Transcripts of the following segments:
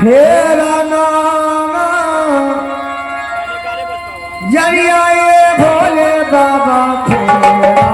फेरा नाना जरिया ये भोले बाबा फेरा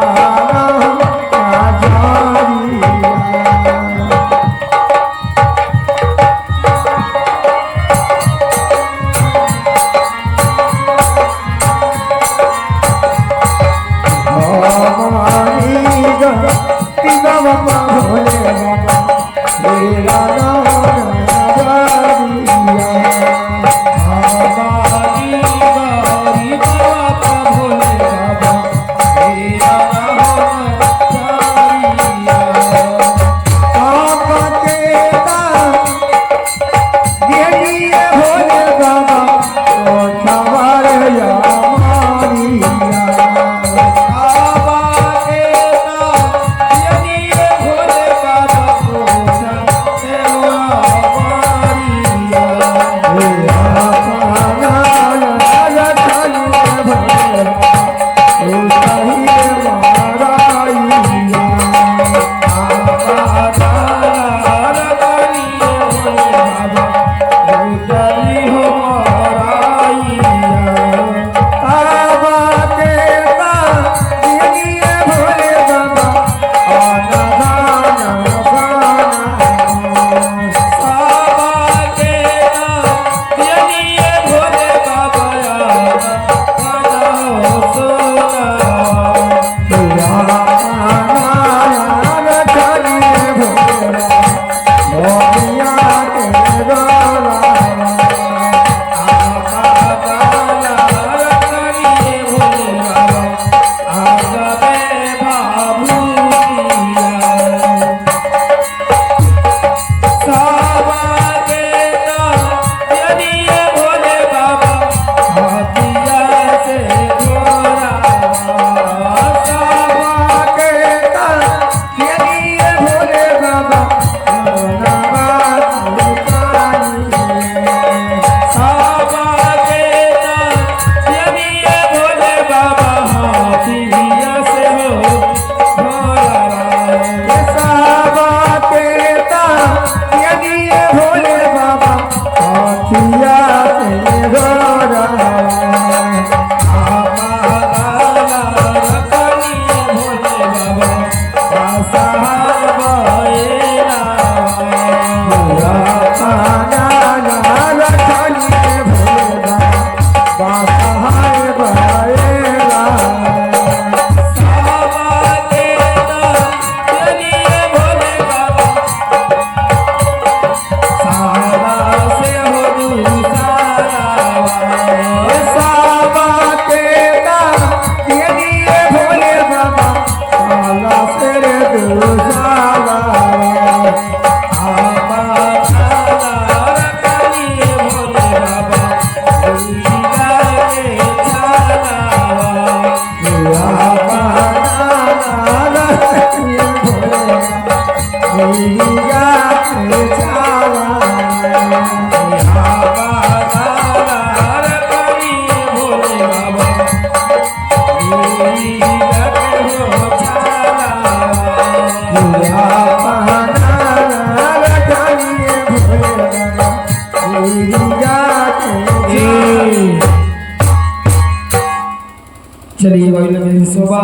चलिए भाई मेरी शोभा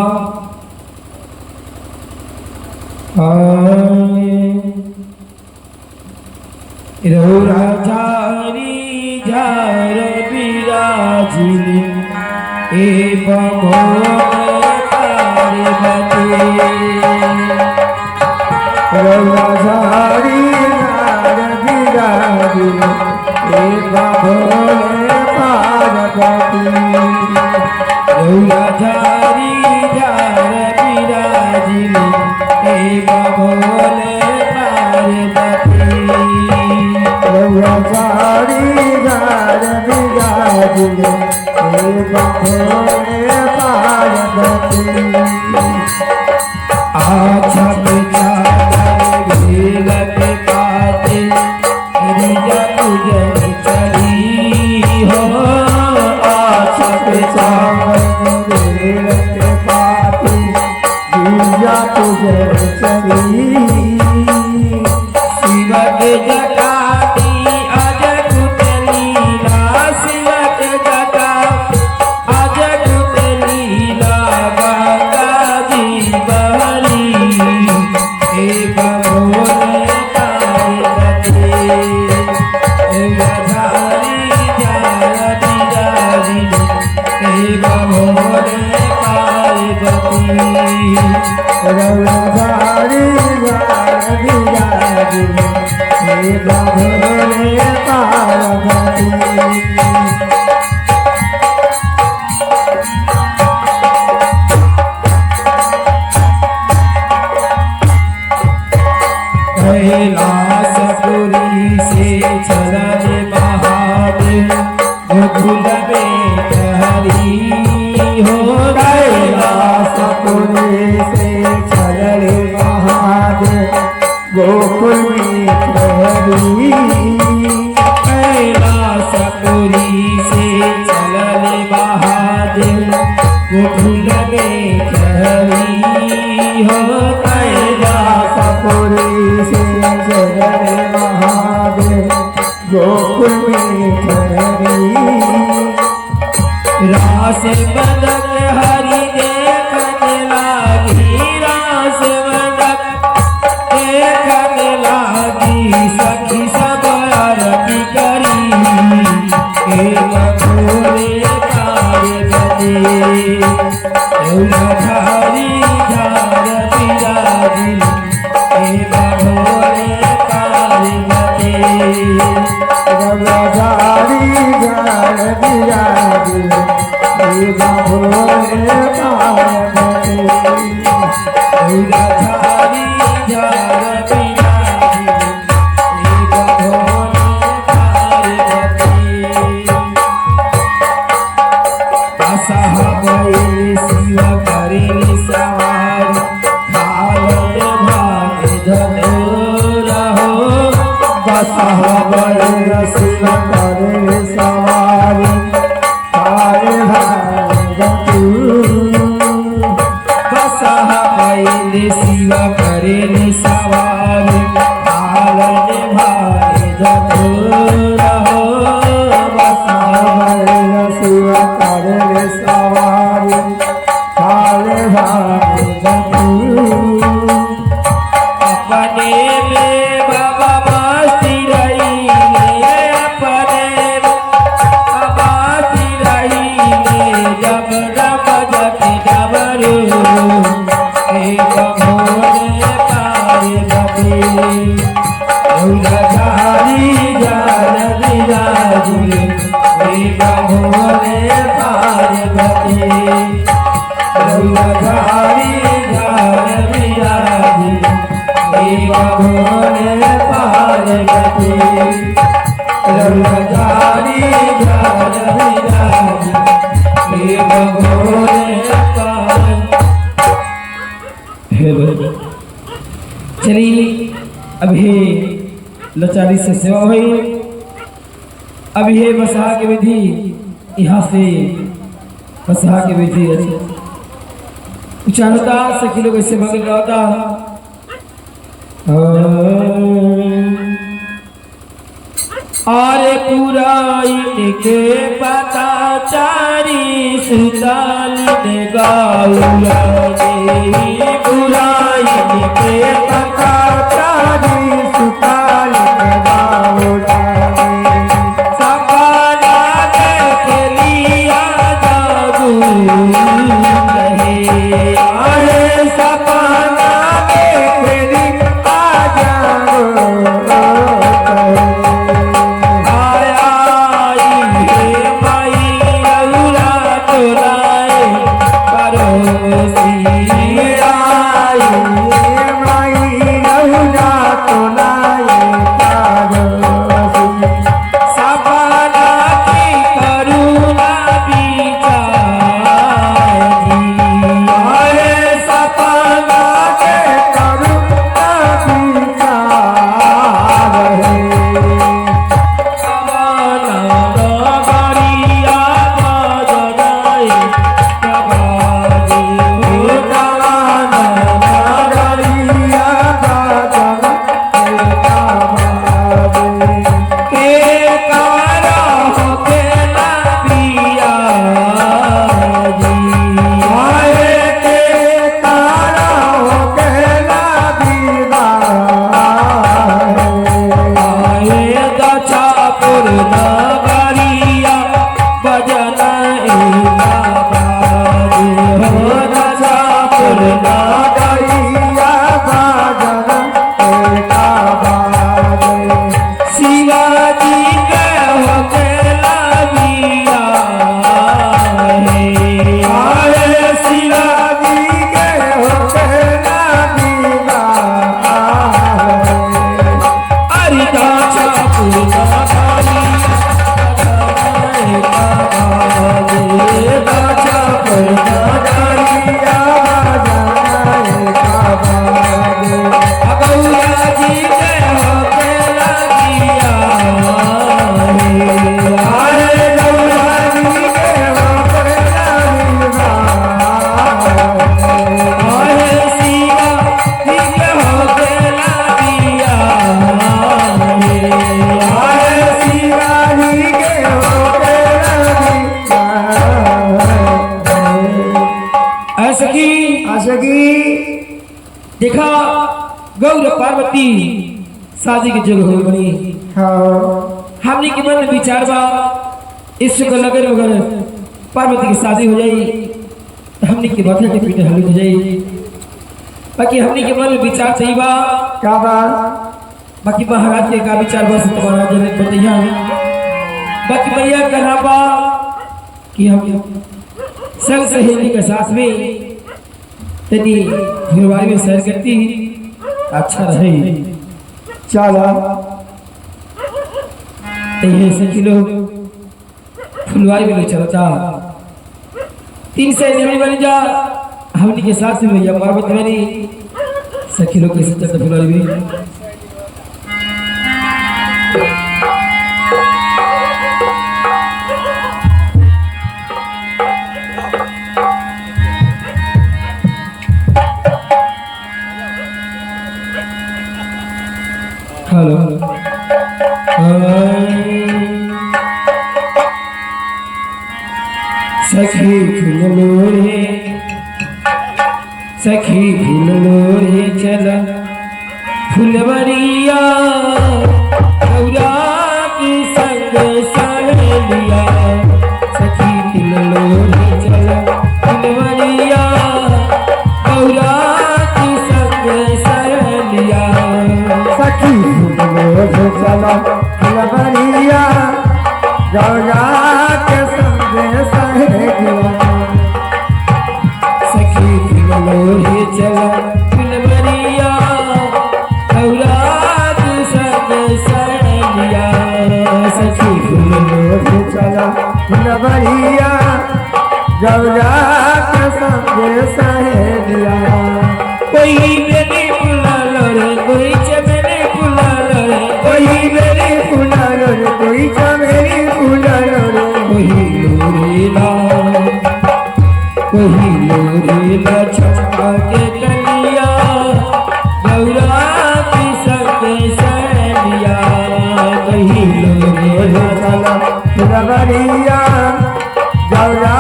झारी झार विराजिनी ए झारी झार विराजिनी ए भोले पार्वती झारी झार विराजिनी हे भोले पार्वती झारी झार विराजिनी हे भोले पार्वती आछा के पाते गिरिजा पूजन चली हो आछा के पाती गिरिजा पूजन चली शिव के जटाती अज भोले पार्वती कैलासपुरी से चले महादेव गोकुल में हरी हो कैलासपुरी से चले महादेव गोकुल में हरी कैलासपुरी से चले महादेव गोकुल में हरी हो कैलासपुरी से चले महादेव गोकुल में हरी रास बदक हरि देखने लागी रास बदक देखने लागी सखी सब आरती करी के भोले पार्वती झारी झार बिराजी के भोले पार्वती झारी झार बिराजी भोले पार्वती झारी झार बिराजी भोले पार्वती असहबई शिव करे सवार खालत भाग धतूर हो असहबई शिव करे सवार खाल भाग धतूर असहबई शिव करे सवार खालत भाग धतूर हो असहबई शिव करे सवार खाल भाग धतूर अपने में बाबा मस्ती रही अपने बाबा रही जब रब जति डबरू एक भोले पार्वती झारी झार बिराजी एक भोले पार्वती झारी झार बिराजी एक भोले पार्वती झारी झार बिराजी एक भोले पार्वती। चलिए अभी लाचारी से सेवा हुई। अभी है बसहा की विधि, यहाँ से बसहा की विधि उच्चारता सखी लोग ऐसे मगन गाता आरे पुराई के पता चारी सुताल ने गाउला पुराई के पता चारी सुताल ने गाउला सपना देख लिया जादू रहे आरे सपना देख लिया जादू नागरिया बाजन का बाजे गौर पार्वती शादी के जग हो बनी। हमने के मन में विचार बा इस को लगन वगैरह पार्वती की शादी हो जाई हमने के माथे के पीछे हल्दी हो जाई। बाकी हमने के मन में विचार सही बा क्या बात बाकी महाराज के का विचार बस तुम्हारा जरूरत बताइया। बाकी भैया कहना बा कि हम संग सहेली के साथ में तनी फुलवारी में सैर करती अच्छा रहे। चलो ऐसे किलो फुलवारी में चलता 3 जमीन बन जा हमनी के साथ में भैया पार्वती बनी सखी लोग कैसे चलता फुलवारी में। हेलो सखी फूलो रे चल फुलवरिया गौरा की संग सहेलिया सखी फूलो रे चल फुलवरिया गौरा की संग सहेलिया सखी फूलो रे चलो फुलवरिया गौरा के संग सहेलिया सखी फूलो रे चल फुलवरिया गौरा की संग सहेलिया सखी फूलो रे चलो फुलवरिया गौरा के संग सहेलिया कोई मेरी फुलालो रे कोई चमेली फुलालो रे कोई मेरी फुलालो रे कोई चमेली फुलालो रे कोई लोरीला छपा के कलिया गौरा की संग सहेलिया कोई लोरीला फुलवरिया गौरा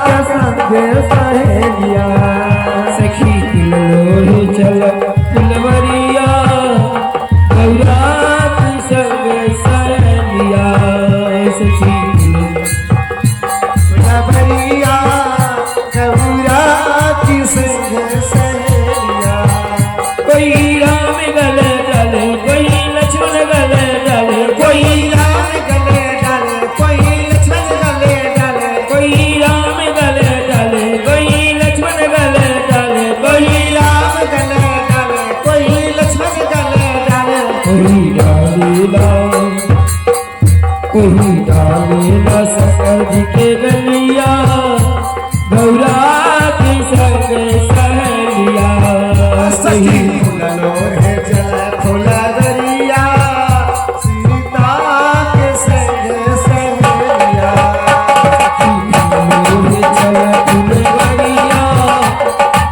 के संग सहेलिया सखी लोरी चल फुलवरिया गौरा की संग सहेलिया सखी फुलवरिया गौरा की संग सहेलिया कोई राम गले डाले कोई लक्ष्मण गले डाले कोई राम गले डाले कोई लक्ष्मण गले डाले कोई राम गले डाले कोई लक्ष्मण गले डाले कोई राम गले डाले कोई लक्ष्मण गले डाले कोई डालेला शंकर जी के गलिया गौरा की संग सहेलिया सखी फूलो रे चल फुलवरिया सीता के संग सहेलिया चल फुलवरिया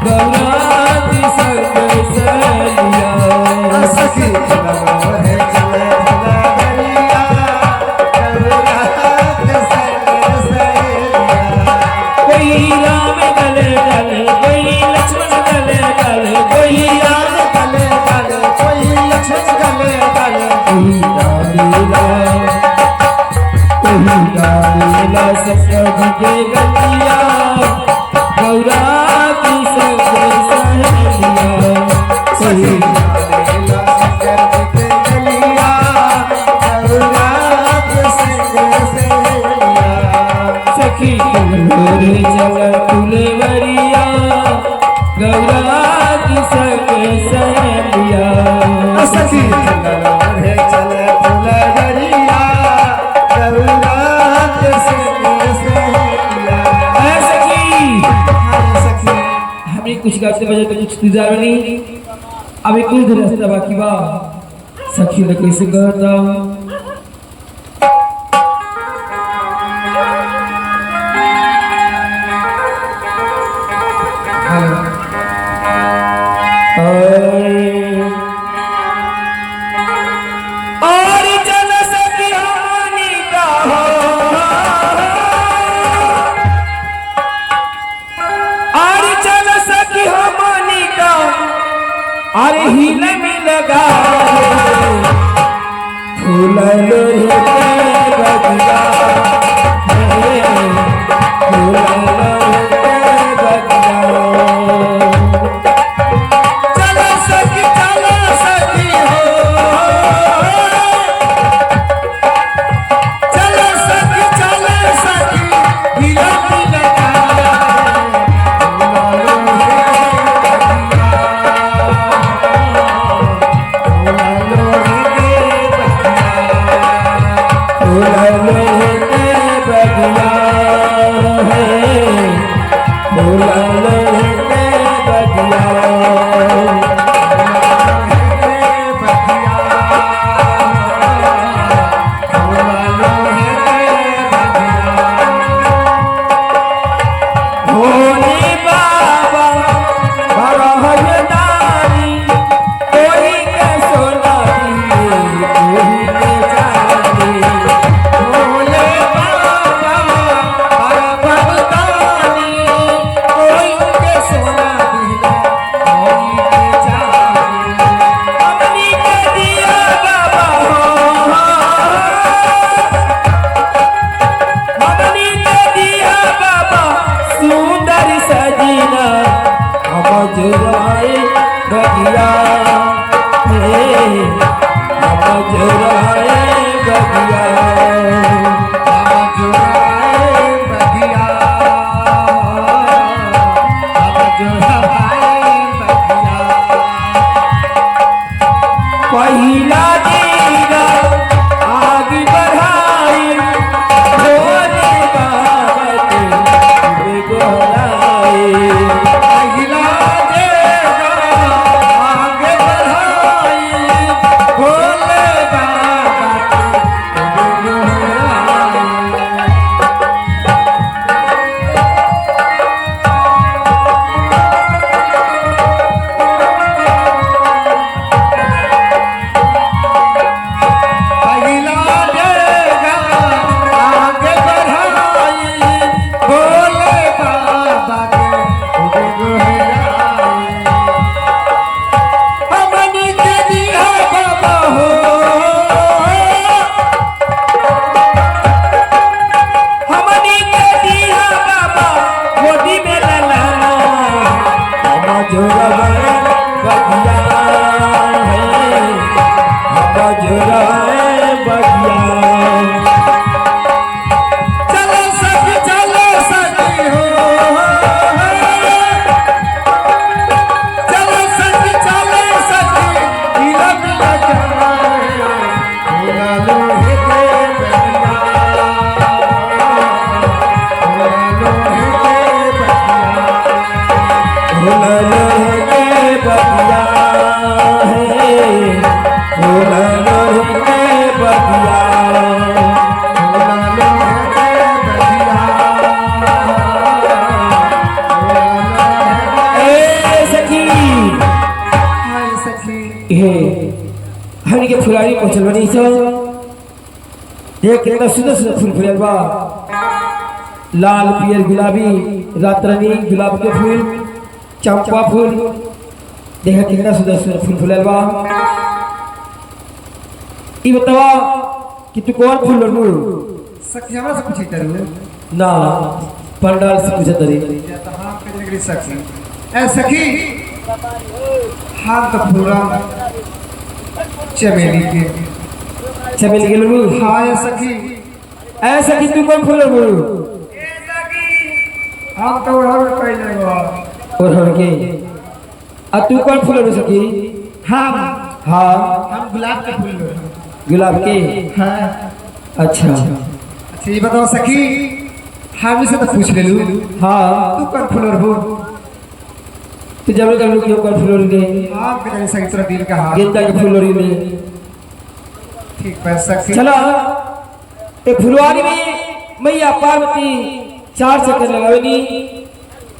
गौरा की संग सहेलिया सखी फूलो रे चल फुलवरिया गौरा के संग सहेलिया कोई राम गले डाले कोई लक्ष्मण गले डाले कोई राम गले डाले कोई लक्ष्मण गले डाले कोई डालेला शंकर जी के गलिया गौरा की संग सहेलिया सखी डालेला शंकर जी के गलिया गौरा के संग सहेलिया सखी फूलोरे चल फुलवरिया गौरा की संग सहेलिया सखी फूलो रे चल फुलवरिया गौरा के संग सहेलिया सखी सखी हमने कुछ गाते बजे तो कुछ गुजार नहीं अभी कुछ रास्ता बाकी बा सखी ने कैसे कहता और जल सखी हानि का हो और जल सखी हानि का अरे हिले मिल हे हमनी के फुलवारी पहुंचल बनी सो देख कितना सुंदर सुंदर फूल फुलल बा लाल पियर गुलाबी रात रानी गुलाब के फूल चंपा फूल देखा कितना सुंदर सुंदर फूल फुलल बा ई बतावा कि तू कौन फूल लड़ू सखी हमरा से पूछे करू ना पंडाल से पूछे तरी तो हां कजरी सखी ए सखी हां तो पूरा चमेली के लड़ू हां ए सखी ऐसा कि तू कौन फूल लड़ू ए सखी हम तो उड़ावे पहले गो और हम के आ तू कौन फूल लड़ू सकी हाँ हम गुलाब के फूल लड़े गुलाब के हाँ अच्छा अच्छा ये बताओ सखी हम से तो पूछ ले लू हाँ तू कौन फूल हो तू जब कर लू क्यों कौन फूल लड़ू हां के सही तरह दिल का हाथ गेंदा के फूल लड़ी में ठीक है सखी चला ए फुलवारी में मैया पार्वती 4 चक्कर लगावेनी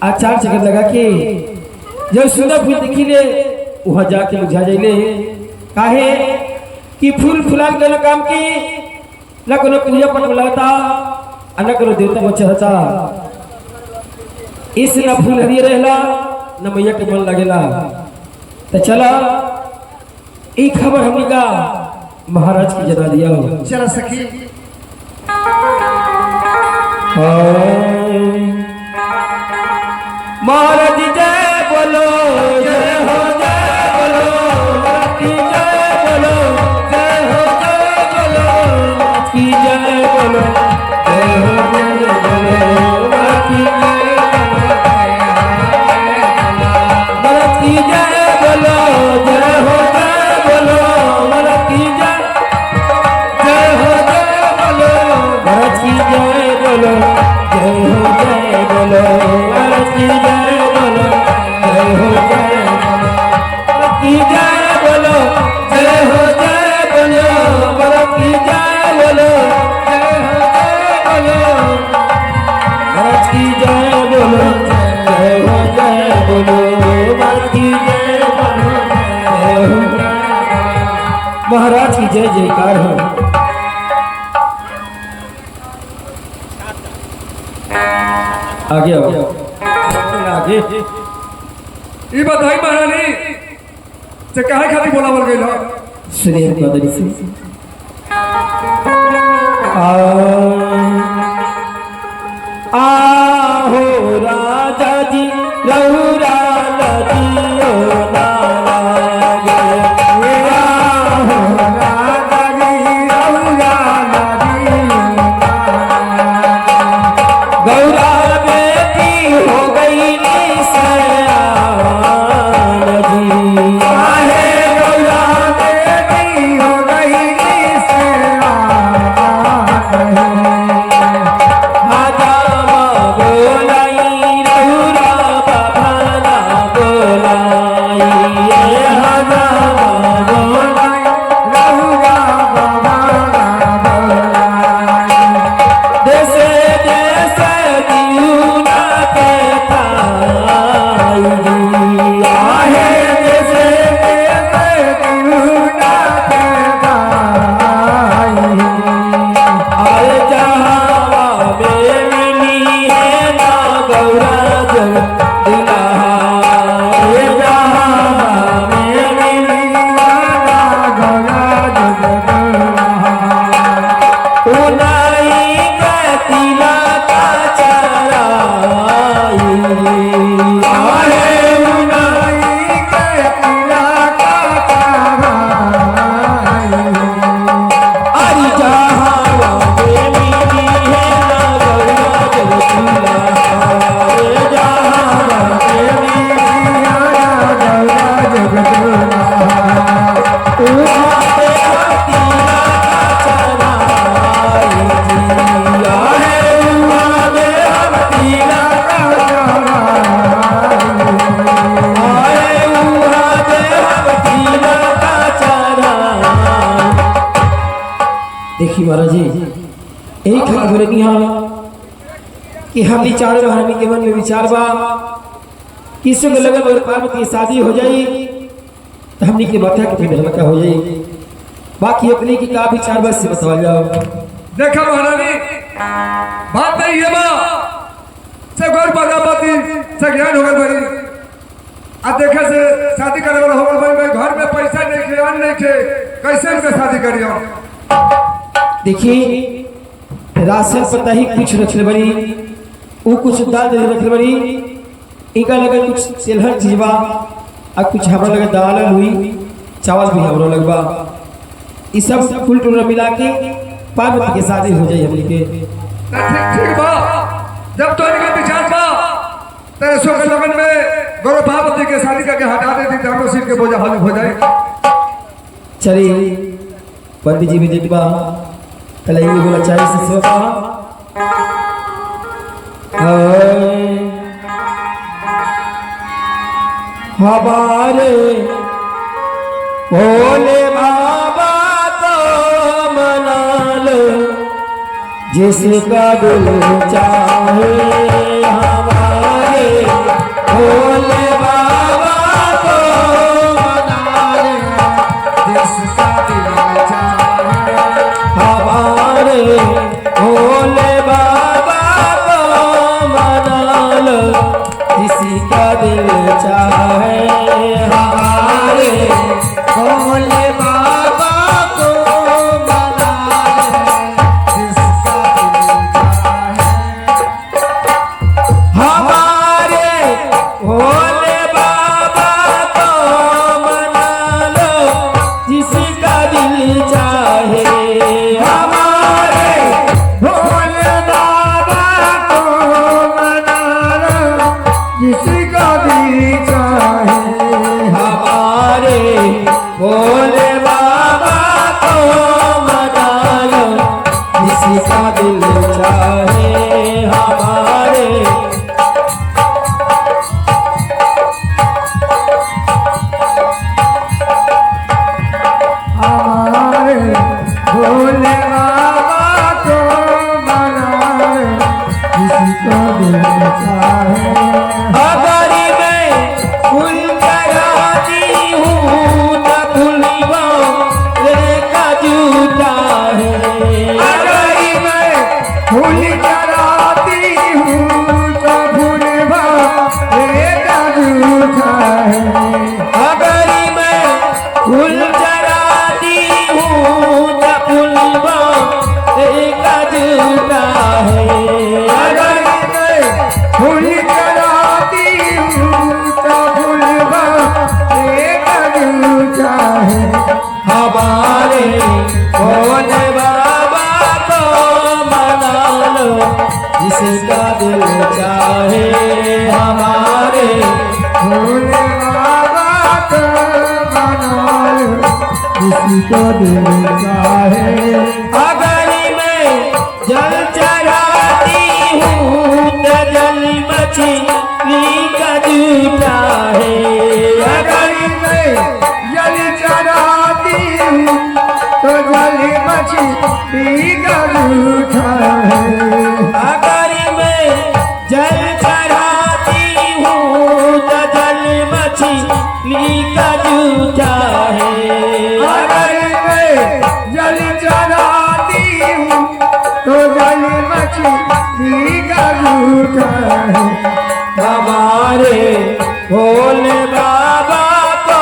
आ 4 चक्कर लगा के जो सुंदर फूल दिखी ले वहां जाके मुझा जाइले काहे कि फूल फुलाल के काम की न कोनो पूजा पाठ में लगता आ न कोनो देवता बच्चा रहता इस न फूल हरियर रहला न मैया के मन लगेला तो चला ई खबर हमनी का महाराज की जना दिया हो चलो सखी महाराज जय बोलो जय हो जय बोलो की जय बोलो जय हो जय बोलो की जय बोलो जय हो जय बोलो की जय बोलो जय हो जय बोलो की जय हो जय बोलो भरत की जय बोलो जय हो जय बोलो भरत की जय बोलो जय हो जय बोलो की जय बोलो जय हो जय बोलो भरत की जय बोलो जय हो जय बोलो भरत की जय बोलो जय हो जय बोलो भरत की जय बोलो जय हो महाराज की जय जयकार हो आगे आओ आगे ये बताई महारानी से काहे खातिर बोलावल गइल हो सुनिए बदरी से आहो राजा जी रहुरा नदियो नागे आहो राजा जी रहुरा नदियो गौरा बेटी हो गई सयान जी आहे गौरा बेटी हो गई सयान हाजामा बोलाई रहुरा बाबाना बोलाई हाजामा बोलाई रहुरा बाबाना बोलाई देसे देसे दियुना के ताई आहे देसे देसे दियुना के ताई आए जहाँ में मिली है ना गौरा जग दुल्हा आए जहाँ में मिली है ना गौरा जग दुल्हा उनाई के तिलक चढ़ाई आहे उनाई के तिलक चढ़ाई अरे जहाँ में मिली है ना गौरा जग दुल्हा अरे जहाँ में मिली है ना गौरा जग दुल्हा उहाँ पे तिलक चढ़ाई आहे उहाँ पे तिलक चढ़ाई आहे उहाँ पे तिलक चढ़ाई देखी महाराज जी यही खबर बोले कि हम विचार हमी के मन में विचार बा किसी को लगन और पार्वती की शादी हो जाई तो हमनी के माथा के फिर हल्का हो जाई। बाकी अपने की का विचार बस से बता जाओ। देखा महारानी बात नहीं है बा से गौर प्रजापति से ज्ञान हो गए बड़ी आ देखे से शादी करे वाला हो गए भाई घर में पैसा नहीं खे अन्न नहीं खे कैसे इनके शादी करियो। देखिए राशन पता ही कुछ रखले बड़ी वो कुछ दाल दे रखले बड़ी इनका लगे कुछ सेलहर चीजबा आ कुछ हमरा लगे दाल हुई चावल भी हमरा लगबा ई सब फुल टूर मिला के पार्वती के शादी हो जाई हमनी के। ठीक बा जब तो इनके विचार बा तेरे सो के लगन में गौरव पार्वती के शादी करके हटा देती तो हमरो सिर के बोझा हल हो जाए। चलिए पंडित जी भी देखबा कल ये बोला चाहिए से सोफा हमारे भोले बाबा तो मना लो जिसका दिल चाहे हमारे भोले बाबा तो मना लो जिसका दिल चाहे हमारे भोले बाबा को मना लो किसी का दिल चाहे हमारे भोले बाबा को मना लो जिसका दिल चाहे हमारे भोले बाबा को मना लो जिसका दिल चाहे हमारे भोले बाबा को मना लो जिसका दिल चाहे हमारे भोले बाबा को मना लो जिसका दिल चाहे हमारे हमारे भोले बाबा को मना जिसका दिल चाहे। अगर मैं फूल कराती हूँ तो फूलवा का जूता है। अगर मैं फूल चढ़ाती हूँ तो फूलवा का जूठा है। अगर मैं फूल चढ़ाती हूँ तो फूलवा का जूता है। अगर मैं फूल चढ़ाती हूँ तो फूलवा का जूठा है। हमारे भोले बाबा को मना लो जिसका दिल चाहे हमारे भोले बाबा को मना लो जिसका दिल चाहे। अगर मैं जल चढ़ाती हूँ तो जल मछली का जूठा है। अगर मैं जल चढ़ाती हूँ तो जल मछली का जूठा है। अगर मैं जल चढ़ाती हूँ तो जल मछली का जूठा है। अगर मैं जल चढ़ाती हूँ तो जल मछली का जूठा है। हमारे भोले बाबा को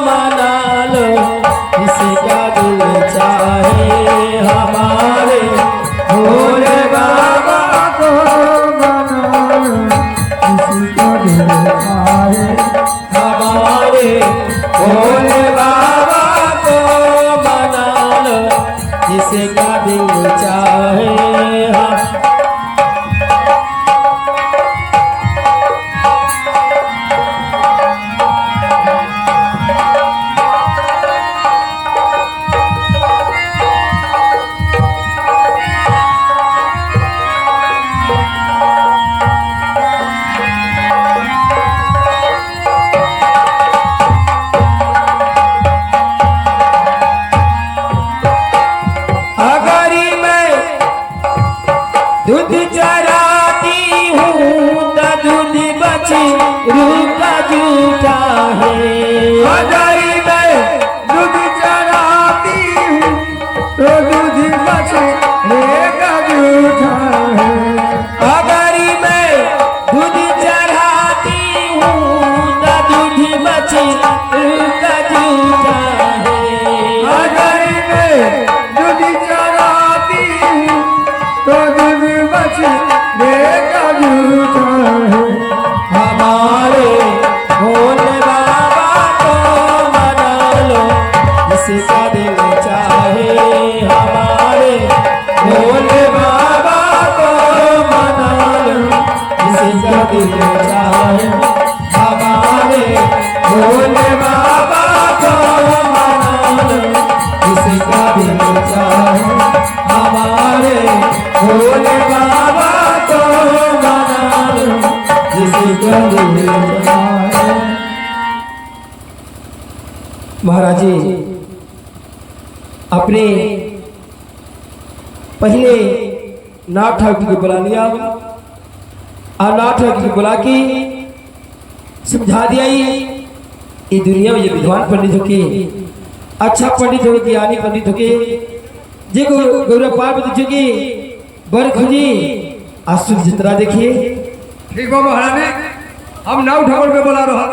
मना लो जिसका दिल चाहे हमारे भोले बाबा को मना लो जिसका दिल चाहे। हमारे भोले बाबा को मना लो जिसका दिल चाहे दूध चराती हूँ तो दूध बची रूका जूठा है। झूठा है अगर मैं दूध चढ़ाती हूँ न दूध बची का झूठा है अगर मैं दूध चढ़ाती हूँ तो दूध बचने का झूठा है हमारे भोले बाबा को मना लो जिसका दिल चाहे हमारे भोले बाबा को मना लो जिसका दिल चाहे हमारे भोले बाबा को मना लो जिसका दिल चाहे हमारे भोले बाबा को मना लो जिसका दिल चाहे। महाराज जी अपने पहले नाथ ठाकुर को बुला लिया और नाथ ठाकुर को बुला के समझा दिया ये दुनिया में ये विद्वान पंडित हो के अच्छा पंडित हो के ज्ञानी पंडित हो के जे गौरव पार्वती जी की बर खोजी आसुर जितना देखिए ठीक बा महारानी हम नाव ठाकुर के बुला रहा